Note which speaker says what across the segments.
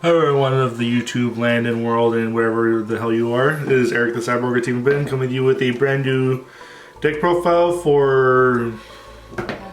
Speaker 1: Hello everyone of the YouTube land and world and wherever the hell you are. It is Eric the Cyborg Team Ben coming to you with a brand new deck profile for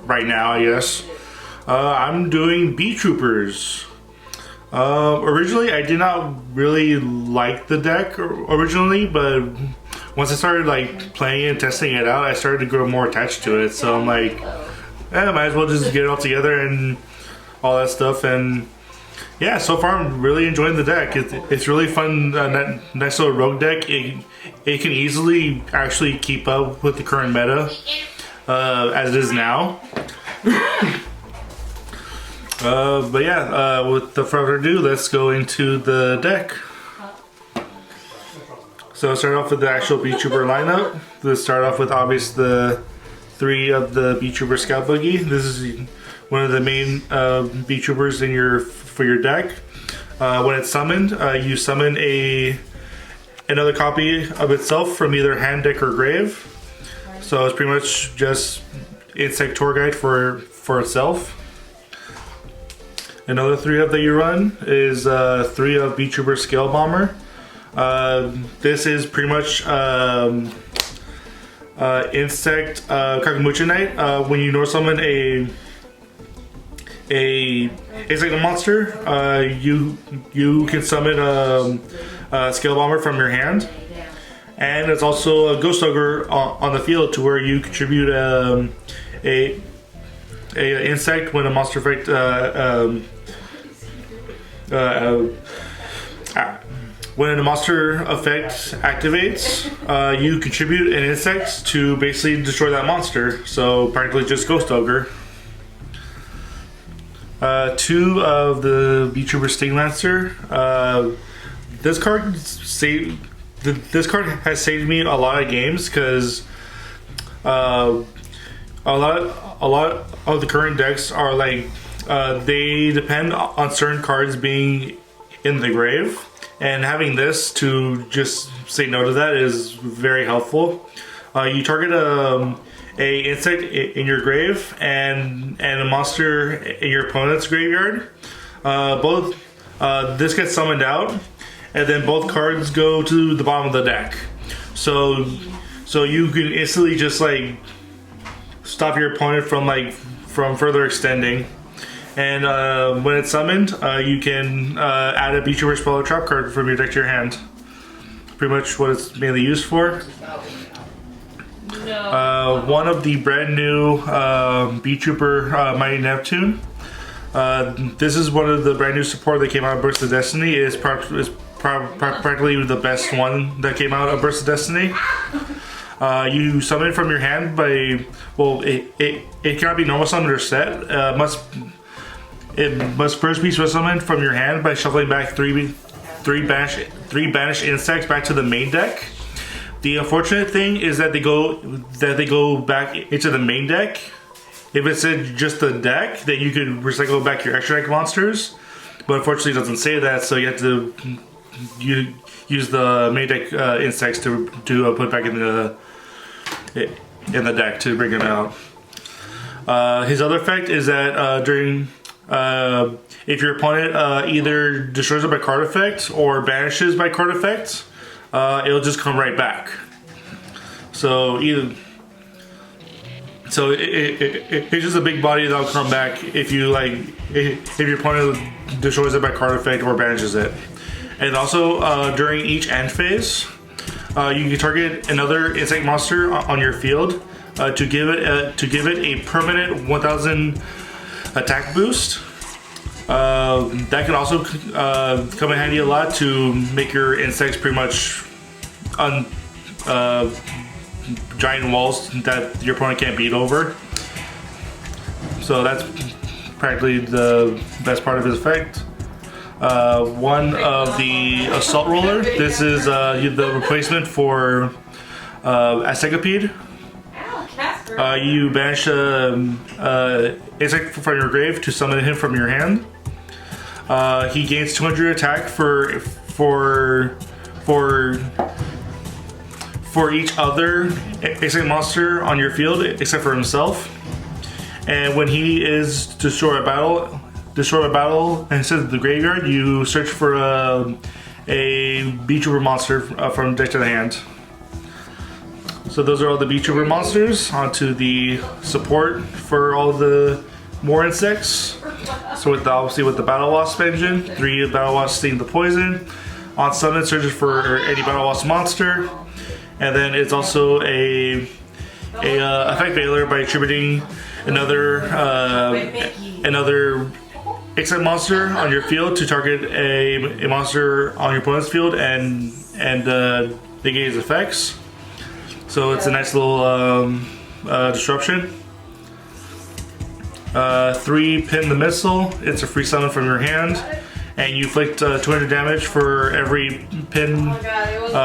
Speaker 1: right now, I guess. I'm doing Beetroopers. Originally I did not really like the deck originally, but once I started like playing and testing it out, I started to grow more attached to it. So I'm like, might as well just get it all together and all that stuff. And yeah, so far I'm really enjoying the deck. It's really fun, nice little rogue deck. It can easily actually keep up with the current meta as it is now. But yeah, with further ado, let's go into the deck. So I'll start off with the actual Beetrooper lineup. Let's start off with obviously the 3 of the Beetrooper Scout Buggy. This is one of the main Beetroopers for your deck. When it's summoned, you summon another copy of itself from either hand, deck, or grave. So it's pretty much just insect tour guide for itself. Another 3 of that you run is 3 of Beetrooper Scale Bomber. This is pretty much insect Kakamucha Knight. When you North summon a insect monster, you can summon a Scale Bomber from your hand, and it's also a Ghost Ogre on the field to where you contribute a insect when a monster effect when a monster effect activates, you contribute an insect to basically destroy that monster. So practically just Ghost Ogre. 2 of the Beetrooper Sting Lancer. This card has saved me a lot of games because a lot of the current decks are like they depend on certain cards being in the grave, and having this to just say no to that is very helpful. You target a insect in your grave and a monster in your opponent's graveyard. Both this gets summoned out, and then both cards go to the bottom of the deck. So you can instantly just like stop your opponent from further extending. And when it's summoned, you can add a Beetrooper Spell or Trap card from your deck to your hand. Pretty much what it's mainly used for. One of the brand new Beetrooper Mighty Neptune. This is one of the brand new support that came out of Burst of Destiny. It's practically the best one that came out of Burst of Destiny. You summon it from your hand by, well, it cannot be normal summoned or set. It must first be summoned from your hand by shuffling back three banished insects back to the main deck. The unfortunate thing is that they go back into the main deck. If it's in just the deck, then you can recycle back your extra deck monsters. But unfortunately, it doesn't say that, so you have to use the main deck insects to put back in the deck to bring them out. His other effect is that if your opponent either destroys it by card effect or banishes by card effect, it'll just come right back. So it's just a big body that'll come back if your opponent destroys it by card effect or banishes it. And also during each end phase, you can target another insect monster on your field to give it a permanent 1000 attack boost. That can also come in handy a lot to make your insects pretty much giant walls that your opponent can't beat over. So that's practically the best part of his effect. One of the Assault Roller. This is the replacement for Aztekapede. You banish insect from your grave to summon him from your hand. He gains 200 attack for each other insect monster on your field except for himself. And when he is destroyed by battle, destroy a battle and send it to the graveyard, you search for a Beetrooper monster from deck to the hand. So those are all the Beetrooper monsters. Onto the support for all the more insects. So obviously with the Battle Wasp engine, 3 Battle Wasps sting the poison. On summon, it searches for any Battle Wasp monster. And then it's also a effect veiler by attributing another insect monster on your field to target a monster on your opponent's field and negate its effects. So it's a nice little disruption. 3 pin the missile. It's a free summon from your hand, and you inflict 200 damage for every pin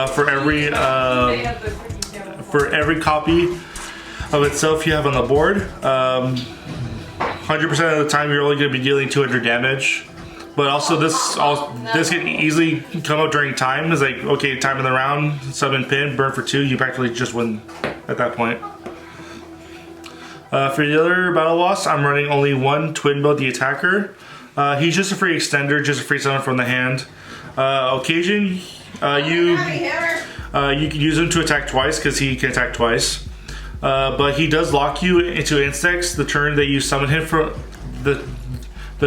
Speaker 1: for every copy of itself you have on the board. 100% of the time you're only going to be dealing 200 damage. But also this can easily come up during time. It's like, okay, time in the round, summon pin, burn for 2, you practically just win at that point. For the other Battle Wasp, I'm running only 1 Twin Bill the Attacker. He's just a free extender, just a free summon from the hand. Occasion, you can use him to attack twice because he can attack twice. But he does lock you into insects the turn that you summon him from the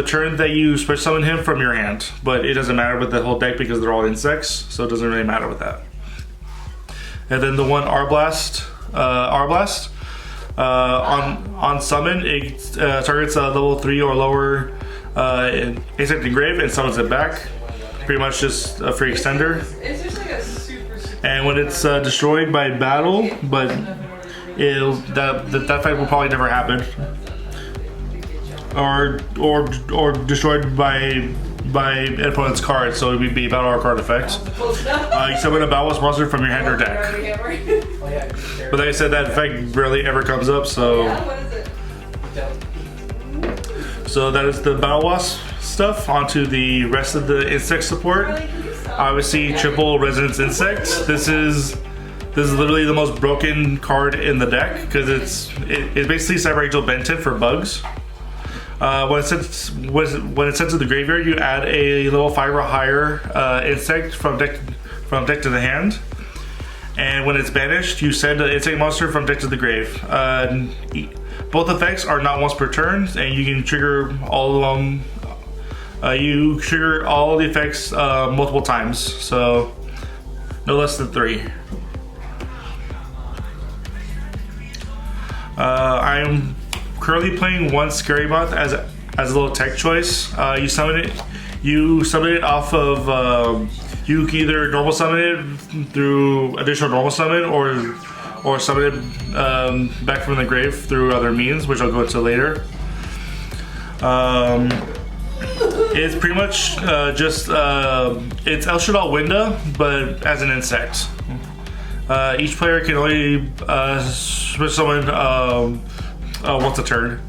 Speaker 1: turn that you special summon him from your hand. But it doesn't matter with the whole deck because they're all insects, so it doesn't really matter with that. And then the one Arblast, on summon, it targets level 3 or lower insect engrave and summons it back. Pretty much just a free extender. And when it's destroyed by battle, but that fight will probably never happen, or destroyed by an opponent's card, so it would be a battle or card effect. You summon a Battle Wasp monster from your hand or deck. But like I said, that effect rarely ever comes up, so that is the Battle Wasp stuff. Onto the rest of the insect support. Obviously, triple Resonance Insect. This is literally the most broken card in the deck because it's basically Cyber Angel Benton for bugs. When it's sent to the graveyard, you add a level 5 or higher insect from deck to the hand. And when it's banished, you send an insect monster from deck to the grave. Both effects are not once per turn, and you can trigger all of them. You trigger all the effects multiple times, so no less than 3. I'm currently playing 1 Scary Moth as a little tech choice. You summon it off of. You can either normal summon it through additional normal summon, or summon it back from the grave through other means, which I'll go into later. It's pretty much just it's El Shaddai Winda, but as an insect. Each player can only switch someone once a turn.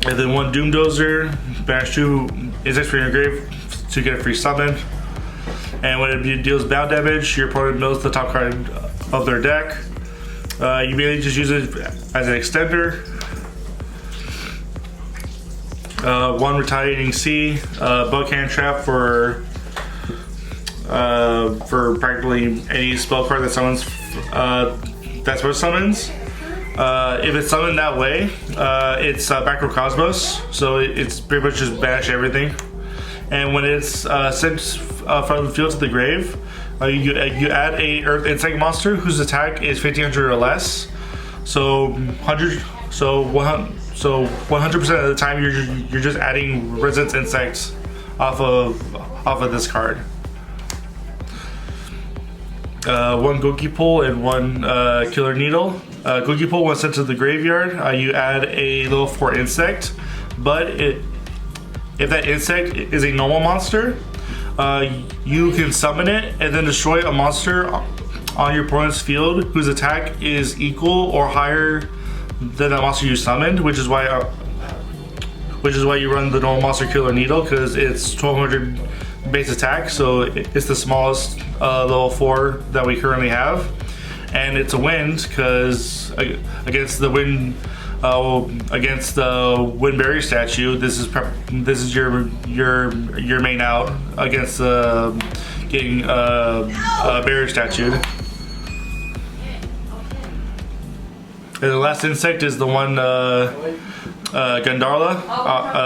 Speaker 1: And then 1 Doom Dozer, banish 2 insects from your grave to get a free summon. And when it deals bound damage, your opponent mills the top card of their deck. You mainly just use it as an extender. 1 Retaliating Sea, bug hand trap for practically any spell card that summons summons. If it's summoned that way, it's Backward Cosmos, so it's pretty much just banish everything. And when it's sent from the field to the grave, you add a Earth Insect monster whose attack is 1500 or less. So 100% of the time you're just adding Resonance Insects off of this card. 1 Goki Pull and 1 Killer Needle. Goki Pull, when sent to the graveyard, you add a level 4 insect, but if that insect is a normal monster, you can summon it and then destroy a monster on your opponent's field whose attack is equal or higher than the monster you summoned, which is why you run the normal monster Killer Needle, because it's 1200 base attack, so it's the smallest level 4 that we currently have, and it's a wind because against the wind against the wind barrier statue. This is your main out against getting a barrier statue. And the last insect is the one Gandharla.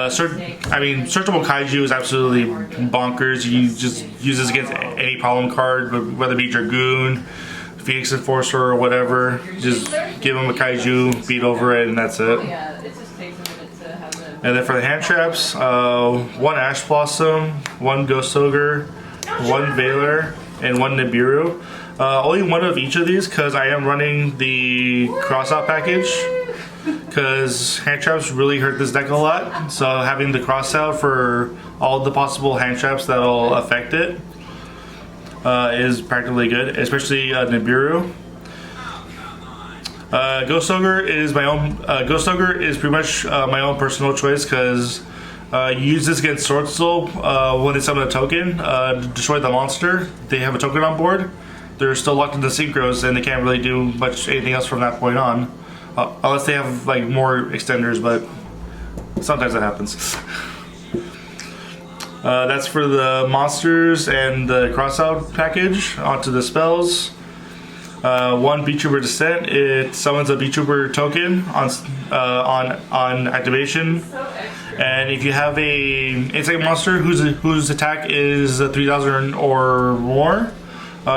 Speaker 1: Searchable Kaiju is absolutely bonkers. You just use this against any problem card, whether it be Dragoon, Phoenix Enforcer, or whatever. Just give them a Kaiju, beat over it, and that's it. And then for the hand traps, one Ash Blossom, one Ghost Ogre, one Veiler, and one Nibiru. Only one of each of these because I am running the cross-out package, because hand traps really hurt this deck a lot. So having the cross-out for all the possible hand traps that'll affect it is practically good, especially Nibiru. Ghost Ogre is my own. Ghost Ogre is pretty much my own personal choice because you use this against Sword Soul when they summon a token to destroy the monster. They have a token on board. They're still locked into synchros and they can't really do much anything else from that point on, unless they have like more extenders, but sometimes that happens. That's for the monsters and the crossout package. Onto the spells. One Beetrooper Descent. It summons a Beetrooper token on activation. And if you have a insect monster whose attack is 3,000 or more,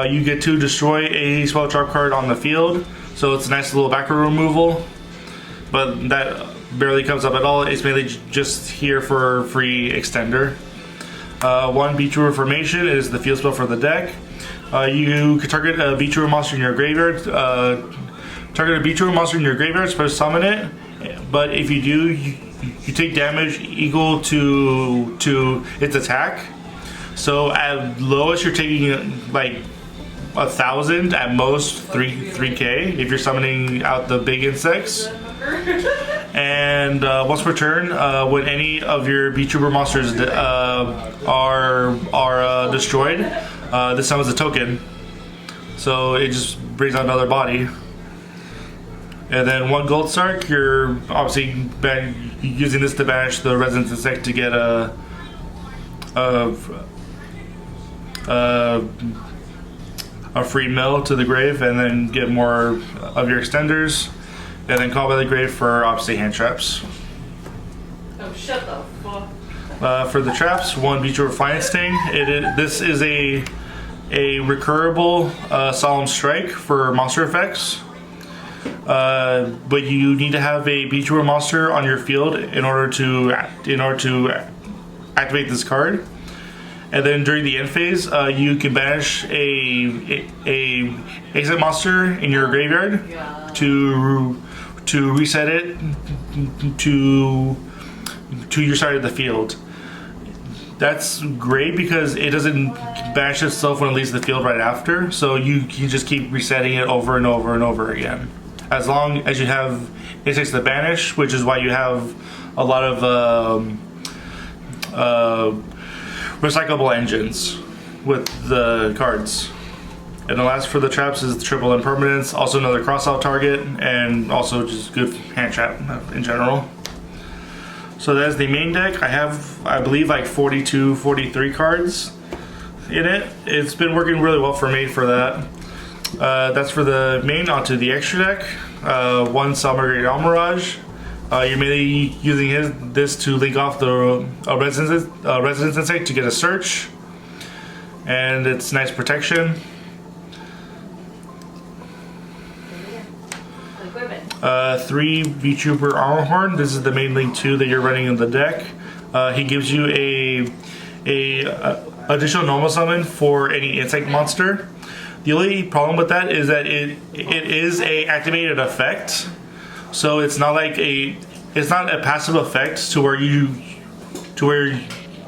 Speaker 1: you get to destroy a spell trap card on the field. So it's a nice little backer removal, but that barely comes up at all. It's mainly just here for free extender. One Beetrooper Formation is the field spell for the deck. You can target a Beetrooper monster in your graveyard. Target a Beetrooper monster in your graveyard, supposed to summon it. But if you do, you take damage equal to its attack. So at lowest, you're taking like 1,000, at most 3k if you're summoning out the big insects. And once per turn, when any of your Beetrooper monsters are destroyed, this summons a token. So it just brings out another body. And then one Gold Sark, you're obviously using this to banish the Resonance Insect to get a free mill to the grave, and then get more of your extenders, and then call by the grave for obviously hand traps.
Speaker 2: Oh, shut the fuck.
Speaker 1: For the traps, one Beetrooper Flying Sting. This is a recurable Solemn Strike for monster effects. But you need to have a Beetrooper monster on your field in order to activate this card. And then during the end phase, you can banish a exit monster in your graveyard to reset it to your side of the field. That's great because it doesn't banish itself when it leaves the field right after, so you can just keep resetting it over and over and over again. As long as you have insects to banish, which is why you have a lot of recyclable engines with the cards. And the last for the traps is the triple impermanence, also another cross-out target, and also just good hand trap in general. So that's the main deck. I have, I believe, like 42, 43 cards in it. It's been working really well for me for that. That's for the main. Onto the extra deck. One Salmagrate Almirage. You're mainly using this to link off the Resonance Insect to get a search, and it's nice protection. Three Beetrooper Armorhorn. This is the main link 2 that you're running in the deck. He gives you a additional normal summon for any insect monster. The only problem with that is that it is a activated effect. So it's not like it's not a passive effect to where you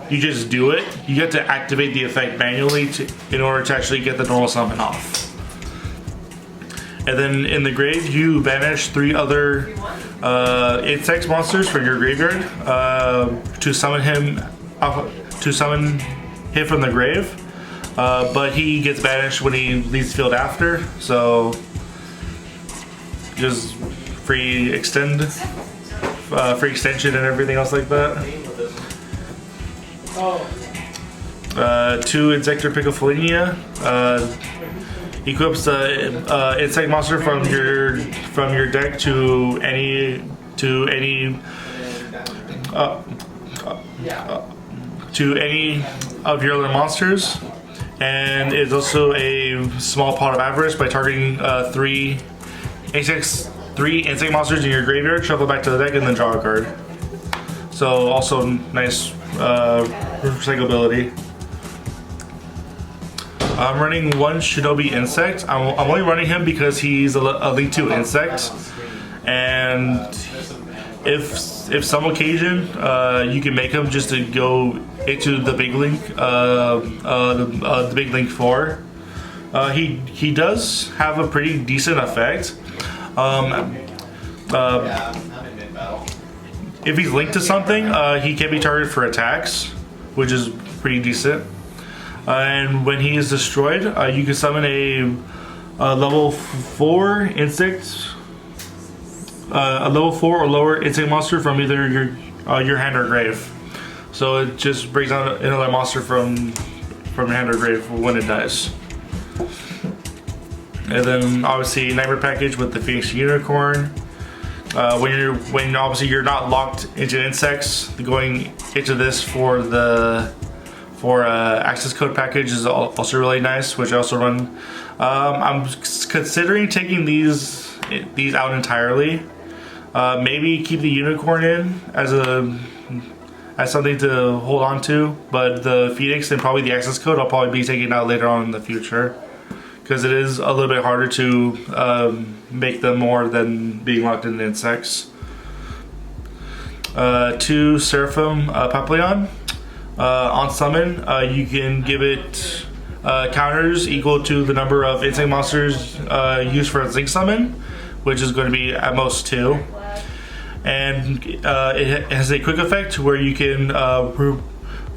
Speaker 1: just do it. You have to activate the effect manually in order to actually get the normal summon off. And then in the grave, you banish 3 other insect monsters from your graveyard to summon him from the grave. But he gets banished when he leaves the field after. So just free extend. free extension and everything else like that. 2 Insector Picophilia. Equips the insect monster from your deck to any of your other monsters, and it's also a small pot of avarice by targeting 3 insect monsters in your graveyard, shuffle back to the deck, and then draw a card. So also nice recyclability. I'm running 1 Shinobi Insect. I'm only running him because he's a Link 2 Insect, and if some occasion you can make him just to go into the big Link, the big Link 4. He does have a pretty decent effect. If he's linked to something, he can be targeted for attacks, which is pretty decent. And when he is destroyed, you can summon a level 4 insect, a level 4 or lower insect monster from either your hand or grave. So it just brings out another monster from your hand or grave when it dies. And then obviously Nightmare Package with the Phoenix Unicorn. When obviously you're not locked into insects, going into this for access code package is also really nice, which I also run. I'm considering taking these out entirely. Maybe keep the unicorn in as something to hold on to, but the Phoenix and probably the access code I'll probably be taking out later on in the future, because it is a little bit harder to make them more than being locked in the insects. 2 Seraphim Papillon. On summon, you can give it counters equal to the number of insect monsters used for a Zinc summon, which is going to be at most 2. And it has a quick effect where you can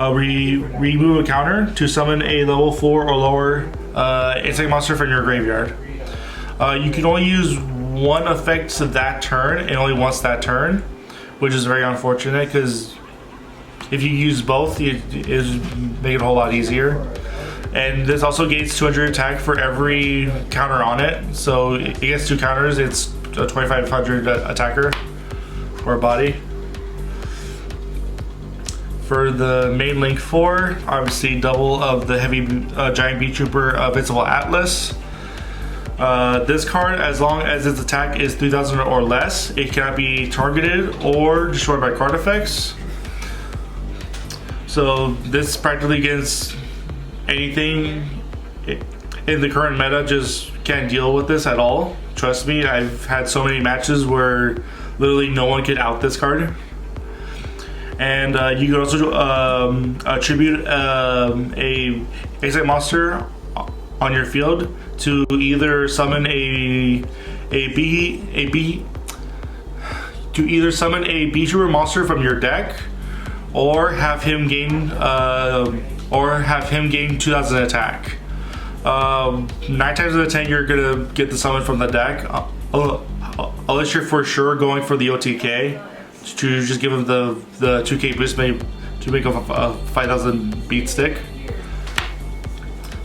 Speaker 1: remove a counter to summon a level 4 or lower insect monster from your graveyard. You can only use 1 effect that turn, and only once that turn, which is very unfortunate, because if you use both, it make it a whole lot easier. And this also gains 200 attack for every counter on it. So it gets 2 counters, it's a 2500 attacker or a body. For the main Link 4, obviously double of the heavy giant Beetrooper Invincible Atlas. This card, as long as its attack is 3000 or less, it cannot be targeted or destroyed by card effects. So this practically against anything in the current meta just can't deal with this at all. Trust me, I've had so many matches where literally no one could out this card. And you can also attribute a insect monster on your field to either summon Beetrooper monster from your deck, or have him gain 2000 attack. 9 times out of 10 you're gonna get the summon from the deck, unless you're for sure going for the OTK to just give him the 2k boost to make a 5000 beat stick.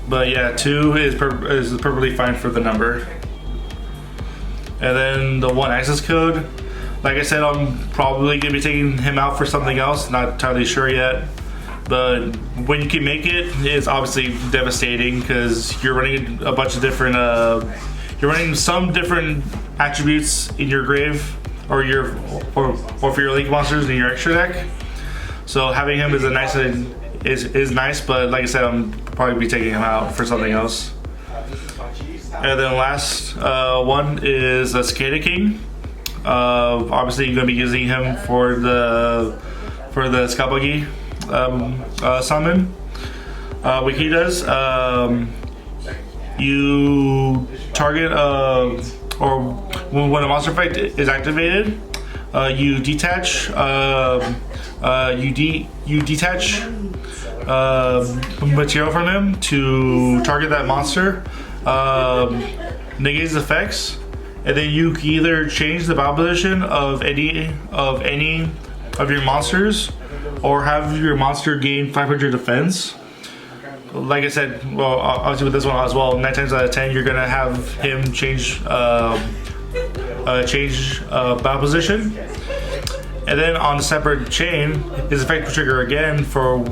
Speaker 1: But yeah, 2 is perfectly fine for the number. And then the 1 access code, like I said, I'm probably gonna be taking him out for something else, not entirely sure yet. But when you can make it, it's obviously devastating, because you're running a bunch of different, you're running some different attributes in your grave, or for your Link monsters in your extra deck. So having him is nice, but like I said, I'm probably be taking him out for something else. And then last one is a Cicada King. Obviously you're gonna be using him for the Skabagi summon. What he does, you target or when a monster effect is activated, you detach material from him to target that monster, negates effects, and then you can either change the battle position of any of your monsters, or have your monster gain 500 defense. Like I said, well, obviously with this one as well, 9 times out of 10 you're gonna have him change battle position. And then on a separate chain, his effect will trigger again for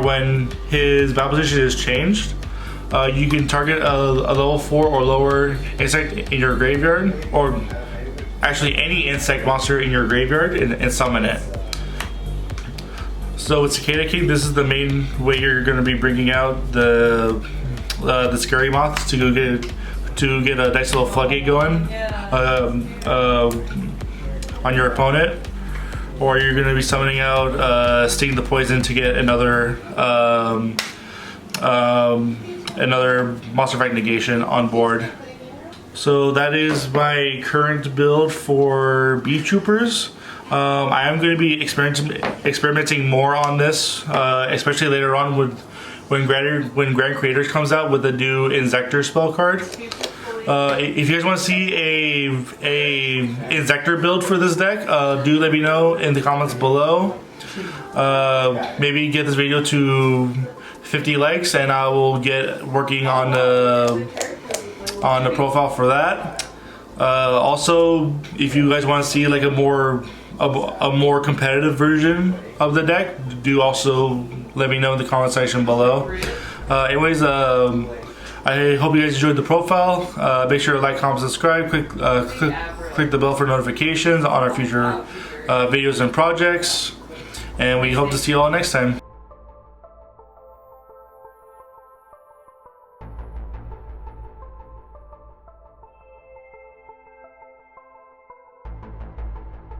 Speaker 1: when his battle position is changed. You can target a level 4 or lower insect in your graveyard, or actually any insect monster in your graveyard, and summon it. So with Cicada King, this is the main way you're going to be bringing out the scary moths to get a nice little floodgate going on your opponent, or you're going to be summoning out Sting the Poison to get another monster fight negation on board. So that is my current build for Beetroopers. I am going to be experimenting more on this, especially later on when Grand Creators comes out with the new Inzector spell card. If you guys want to see a Inzector build for this deck, do let me know in the comments below. Maybe get this video to 50 likes, and I will get working on the profile for that. Also, if you guys want to see like a more competitive version of the deck, do also let me know in the comment section below. Anyways, I hope you guys enjoyed the profile. Make sure to like, comment, subscribe, click the bell for notifications on our future videos and projects, and we hope to see you all next time.